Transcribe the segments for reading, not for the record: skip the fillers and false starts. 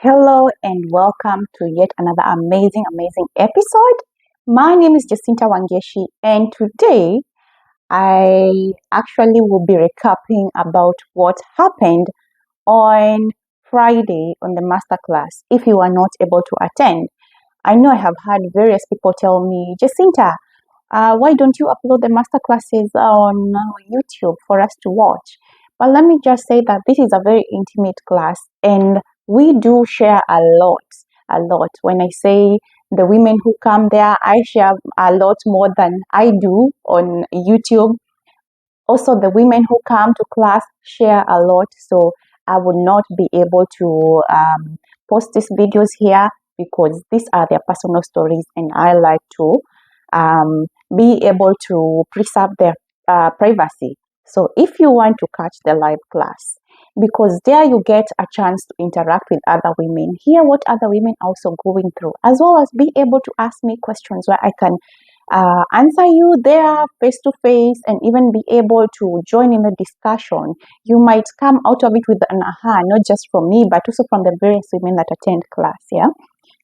Hello and welcome to yet another amazing episode. My name is Jacinta and today I actually will be recapping about what happened on Friday on the masterclass. If you are not able to attend, I know I have had various people tell me, Jacinta, why don't you upload the masterclasses on YouTube for us to watch? But let me just say that this is a very intimate class and we do share a lot, a lot. When I say the women who come there, I share a lot more than I do on YouTube. Also, the women who come to class share a lot. So I would not be able to post these videos here because these are their personal stories and I like to be able to preserve their privacy. So if you want to catch the live class, because there you get a chance to interact with other women, hear what other women are also going through, as well as be able to ask me questions where I can answer you there face to face and even be able to join in the discussion. You might come out of it with an aha, not just from me, but also from the various women that attend class. Yeah.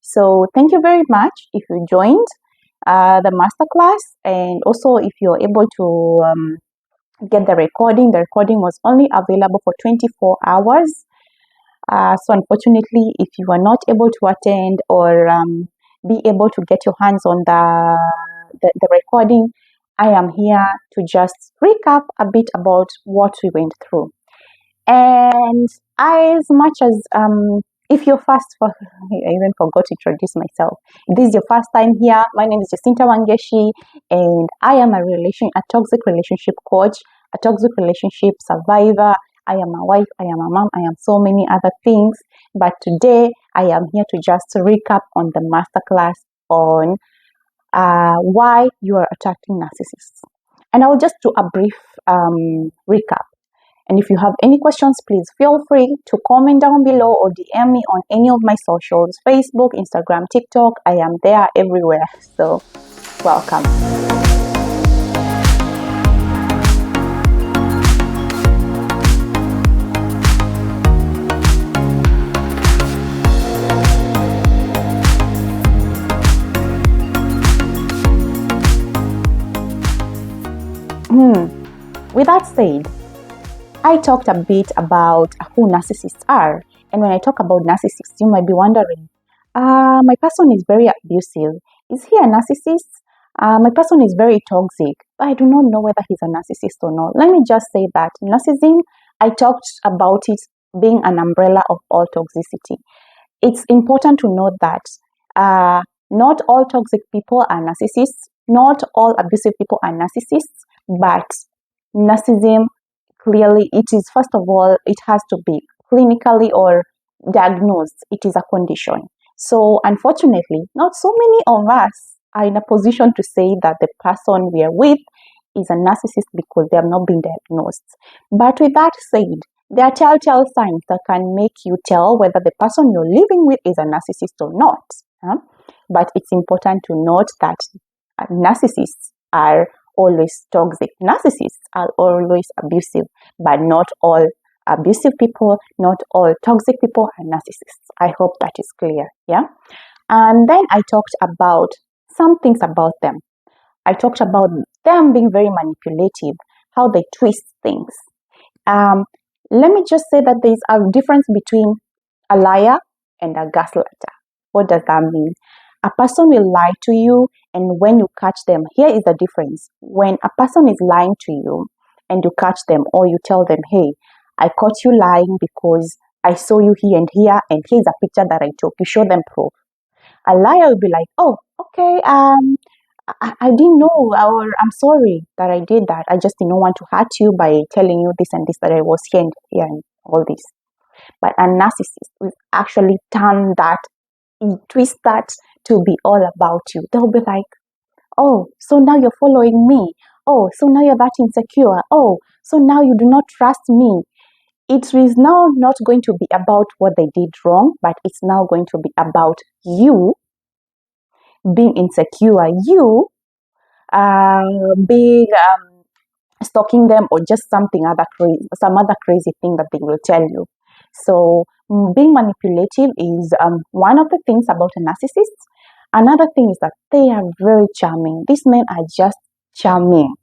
So thank you very much if you joined the masterclass, and also if you're able to get the recording. The recording was only available for 24 hours. So unfortunately, if you are not able to attend or be able to get your hands on the recording, I am here to just recap a bit about what we went through. And as much as if you're first for I even forgot to introduce myself. If this is your first time here, my name is Jacinta Wangeshi and I am a toxic relationship coach, a toxic relationship survivor. I am a wife, I am a mom, I am so many other things. But today I am here to just recap on the masterclass on why you are attracting narcissists. And I will just do a brief recap. And if you have any questions, please feel free to comment down below or DM me on any of my socials, Facebook, Instagram, TikTok. I am there everywhere. So welcome. With that said, I talked a bit about who narcissists are. And when I talk about narcissists, you might be wondering, my person is very abusive. Is he a narcissist? My person is very toxic. But I do not know whether he's a narcissist or not. Let me just say that narcissism, I talked about it being an umbrella of all toxicity. It's important to note that not all toxic people are narcissists. Not all abusive people are narcissists. But narcissism, clearly, it is, first of all, it has to be clinically or diagnosed. It is a condition. So unfortunately, not so many of us are in a position to say that the person we are with is a narcissist because they have not been diagnosed. But with that said, there are telltale signs that can make you tell whether the person you're living with is a narcissist or not. But it's important to note that narcissists are always toxic. Narcissists are always abusive, but not all abusive people, not all toxic people are narcissists. I hope that is clear. Yeah. And then I talked about some things about them. I talked about them being very manipulative, how they twist things. Let me just say that there is a difference between a liar and a gaslighter. What does that mean? A person will lie to you, and when you catch them, here is the difference. When a person is lying to you and you catch them, or you tell them, hey, I caught you lying because I saw you here, and here's a picture that I took. You show them proof. A liar will be like, oh, okay, I didn't know, or I'm sorry that I did that. I just didn't want to hurt you by telling you this and this, that I was here and all this. But a narcissist will actually turn that, twist that to be all about you. They'll be like, oh, so now you're following me. Oh, so now you're that insecure. Oh, so now you do not trust me. It is now not going to be about what they did wrong, but it's now going to be about you being insecure, you being stalking them, or just some other crazy thing that they will tell you. So being manipulative is one of the things about a narcissist. Another thing is that they are very charming. These men are just charming.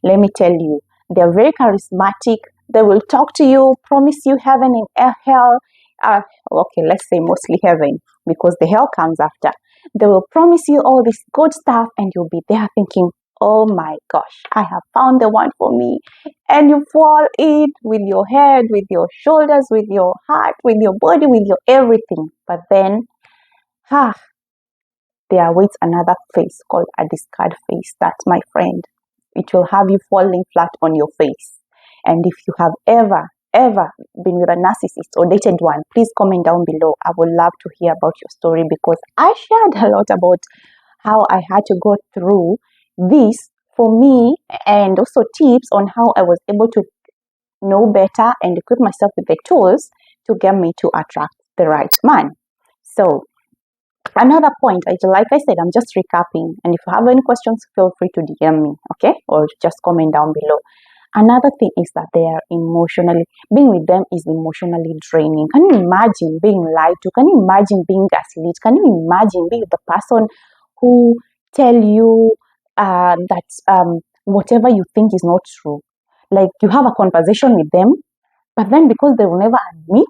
Let me tell you, they're very charismatic. They will talk to you, promise you heaven and hell. Okay, let's say mostly heaven, because the hell comes after. They will promise you all this good stuff, and you'll be there thinking, oh my gosh, I have found the one for me. And you fall in with your head, with your shoulders, with your heart, with your body, with your everything. But then, there awaits another phase called a discard phase. That's, my friend, it will have you falling flat on your face. And if you have ever been with a narcissist or dated one, please comment down below. I would love to hear about your story, because I shared a lot about how I had to go through this for me, and also tips on how I was able to know better and equip myself with the tools to get me to attract the right man. So another point, like I said, I'm just recapping, and if you have any questions, feel free to DM me, okay, or just comment down below. Another thing is that they are being with them is emotionally draining. Can you imagine being lied to? Can you imagine being gaslit? Can you imagine being the person who tell you that whatever you think is not true? Like, you have a conversation with them, but then because they will never admit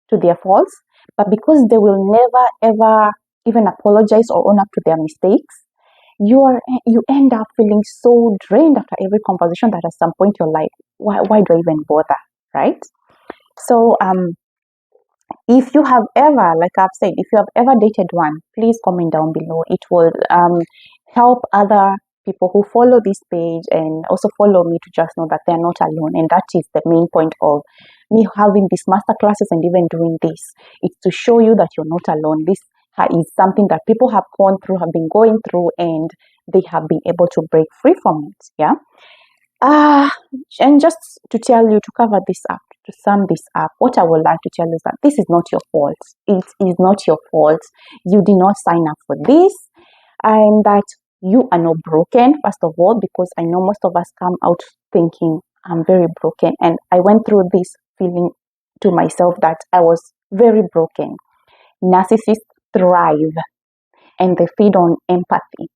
to their faults, but because they will never ever even apologize or own up to their mistakes, you end up feeling so drained after every conversation that at some point you're like, why do I even bother, right? So if you have ever, like I've said, if you have ever dated one, please comment down below. It will help other people who follow this page and also follow me to just know that they're not alone. And that is the main point of me having these master classes and even doing this. It's to show you that you're not alone. This is something that people have gone through, have been going through, and they have been able to break free from it. Yeah. And just to tell you, to cover this up, to sum this up, what I would like to tell you is that this is not your fault. It is not your fault. You did not sign up for this, and that you are not broken, first of all, because I know most of us come out thinking, I'm very broken. And I went through this feeling to myself that I was very broken. Narcissists thrive and they feed on empathy.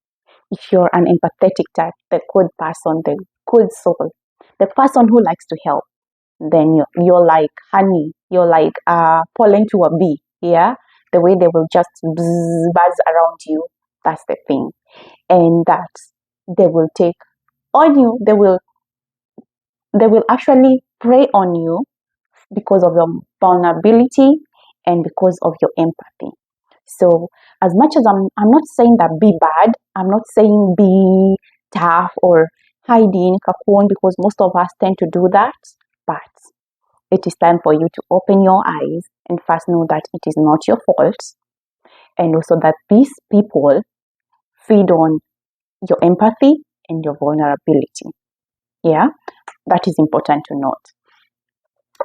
If you're an empathetic type, the good person, the good soul, the person who likes to help, then you're like honey, you're like pollen to a bee. Yeah, the way they will just buzz around you, that's the thing. And that they will take on you, they will actually prey on you because of your vulnerability and because of your empathy. So as much as I'm not saying that be bad, I'm not saying be tough or hide in cocoon, because most of us tend to do that. But it is time for you to open your eyes and first know that it is not your fault, and also that these people feed on your empathy and your vulnerability. Yeah, that is important to note.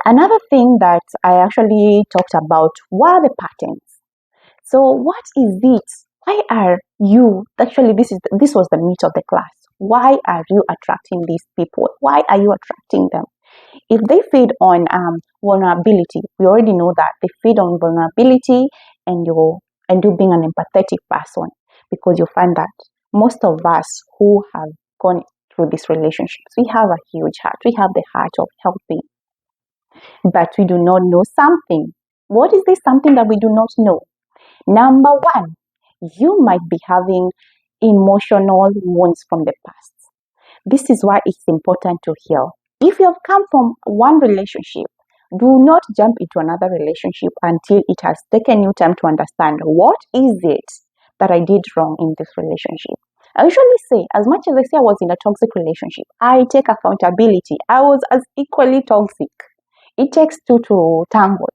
Another thing that I actually talked about were the patterns. So what is it? Why are you, actually this was the meat of the class. Why are you attracting these people? Why are you attracting them? If they feed on vulnerability, we already know that they feed on vulnerability and you being an empathetic person, because you find that most of us who have gone through these relationships, we have a huge heart. We have the heart of helping, but we do not know something. What is this something that we do not know? Number one, you might be having emotional wounds from the past. This is why it's important to heal. If you have come from one relationship, do not jump into another relationship until it has taken you time to understand what is it that I did wrong in this relationship. I usually say, as much as I say I was in a toxic relationship, I take accountability. I was as equally toxic. It takes two to tango.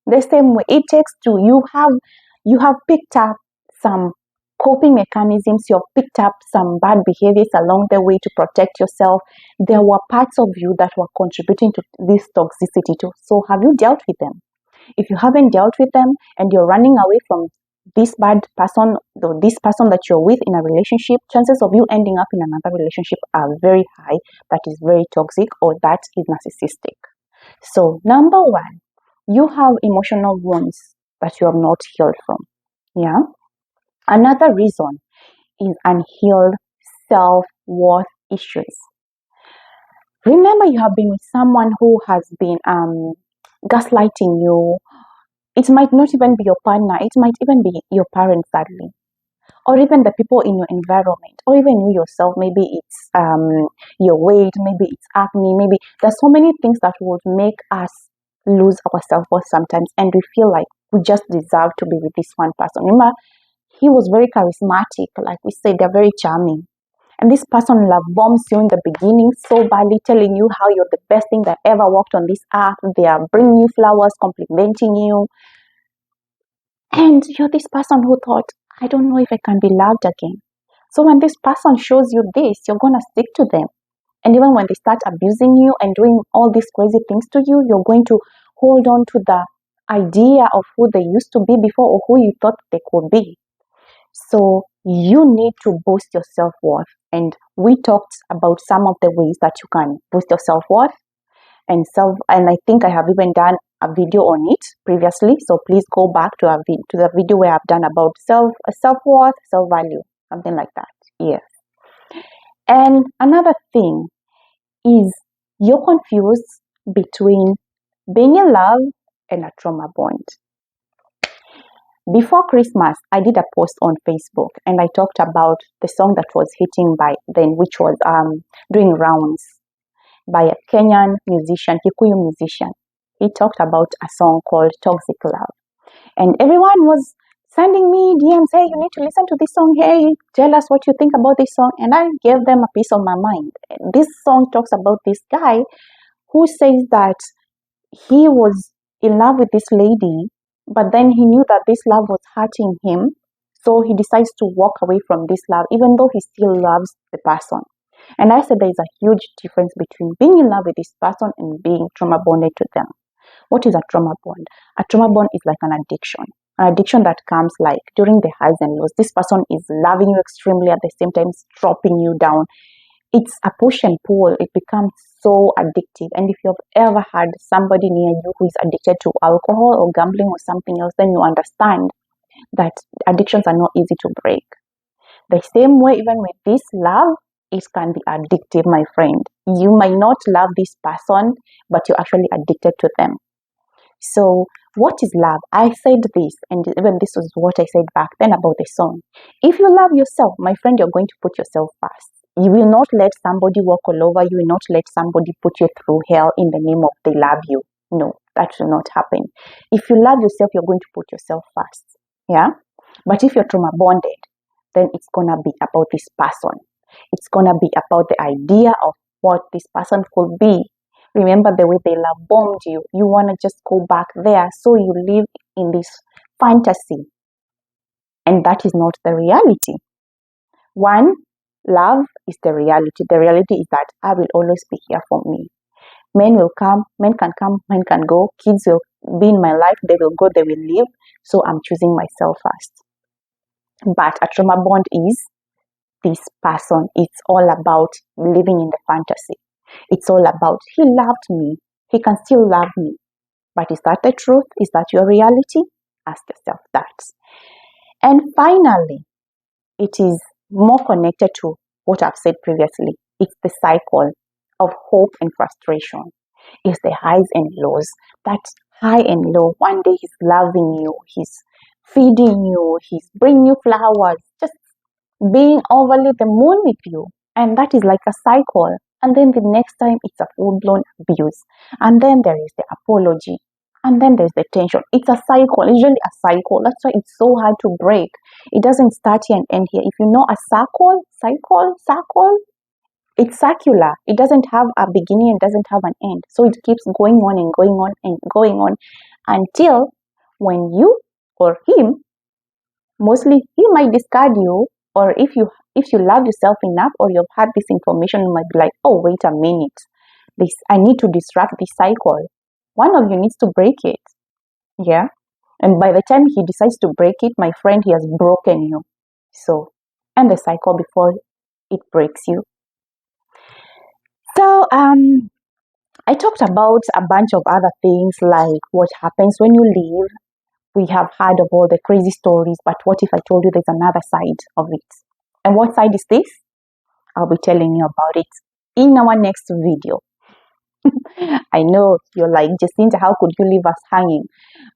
The same way, it takes two. You have picked up some coping mechanisms, you have picked up some bad behaviors along the way to protect yourself. There were parts of you that were contributing to this toxicity too. So have you dealt with them? If you haven't dealt with them and you're running away from this bad person, or this person that you're with in a relationship, chances of you ending up in another relationship are very high. That is very toxic, or that is narcissistic. So number one, You have emotional wounds that you have not healed from. Yeah. Another reason is unhealed self-worth issues. Remember, you have been with someone who has been gaslighting you. It might not even be your partner, it might even be your parents, sadly, or even the people in your environment, or even you yourself. Maybe it's your weight, maybe it's acne, maybe there's so many things that would make us lose our self-worth sometimes, and we feel like we just deserve to be with this one person. Remember, he was very charismatic, like we said, they're very charming. And this person love bombs you in the beginning so badly, telling you how you're the best thing that ever walked on this earth. They are bringing you flowers, complimenting you. And you're this person who thought, I don't know if I can be loved again. So when this person shows you this, you're going to stick to them. And even when they start abusing you and doing all these crazy things to you, you're going to hold on to the idea of who they used to be before or who you thought they could be. So you need to boost your self-worth. And we talked about some of the ways that you can boost your self-worth and I think I have even done a video on it previously. So please go back to the video where I've done about self-worth, self-value, something like that. Yes. And another thing is you're confused between being in love and a trauma bond. Before Christmas, I did a post on Facebook and I talked about the song that was hitting by then, which was doing rounds by a Kenyan musician, Kikuyu musician. He talked about a song called Toxic Love. And everyone was sending me DMs, hey, you need to listen to this song. Hey, tell us what you think about this song. And I gave them a piece of my mind. This song talks about this guy who says that he was in love with this lady, but then he knew that this love was hurting him. So he decides to walk away from this love, even though he still loves the person. And I said there is a huge difference between being in love with this person and being trauma bonded to them. What is a trauma bond? A trauma bond is like an addiction that comes like during the highs and lows. This person is loving you extremely, at the same time dropping you down. It's a push and pull. It becomes so addictive. And if you've ever had somebody near you who is addicted to alcohol or gambling or something else, then you understand that addictions are not easy to break. The same way, even with this love, it can be addictive, my friend. You might not love this person, but you're actually addicted to them. So, what is love? I said this, and even this was what I said back then about the song. If you love yourself, my friend, you're going to put yourself first. You will not let somebody walk all over you. You will not let somebody put you through hell in the name of they love you. No, that will not happen. If you love yourself, you're going to put yourself first. Yeah? But if you're trauma bonded, then it's going to be about this person. It's going to be about the idea of what this person could be. Remember the way they love bombed you. You want to just go back there. So you live in this fantasy. And that is not the reality. One, love is the reality. The reality is that I will always be here for me. Men will come, men can go. Kids will be in my life. They will go, they will leave. So I'm choosing myself first. But a trauma bond is this person. It's all about living in the fantasy. It's all about he loved me. He can still love me. But is that the truth? Is that your reality? Ask yourself that. And finally, it is more connected to what I've said previously. It's the cycle of hope and frustration. It's the highs and lows. That high and low. One day he's loving you, he's feeding you, he's bringing you flowers, just being overly the moon with you. And that is like a cycle. And then the next time it's a full-blown abuse. And then there is the apology. And then there's the tension. It's a cycle, usually a cycle. That's why it's so hard to break. It doesn't start here and end here. If you know a circle, it's circular. It doesn't have a beginning and doesn't have an end. So it keeps going on and going on and going on until when you or him, mostly he might discard you, or if you love yourself enough or you've had this information, you might be like, oh, wait a minute. I need to disrupt this cycle. One of you needs to break it. Yeah. And by the time he decides to break it, my friend, he has broken you. So end the cycle before it breaks you. So I talked about a bunch of other things like what happens when you leave. We have heard of all the crazy stories, but what if I told you there's another side of it? And what side is this? I'll be telling you about it in our next video. I know you're like, Jacinta, how could you leave us hanging?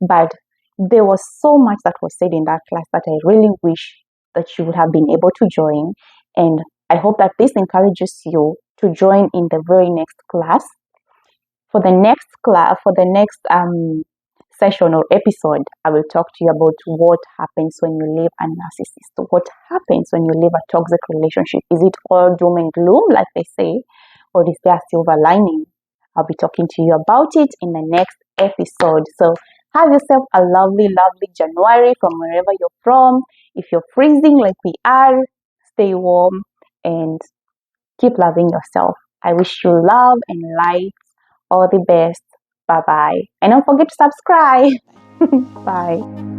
But there was so much that was said in that class that I really wish that you would have been able to join. And I hope that this encourages you to join in the very next class. For the next session or episode, I will talk to you about what happens when you leave a narcissist. What happens when you leave a toxic relationship? Is it all doom and gloom, like they say, or is there a silver lining? I'll be talking to you about it in the next episode. So have yourself a lovely, lovely January from wherever you're from. If you're freezing like we are, stay warm and keep loving yourself. I wish you love and light. All the best. Bye bye. And don't forget to subscribe. Bye.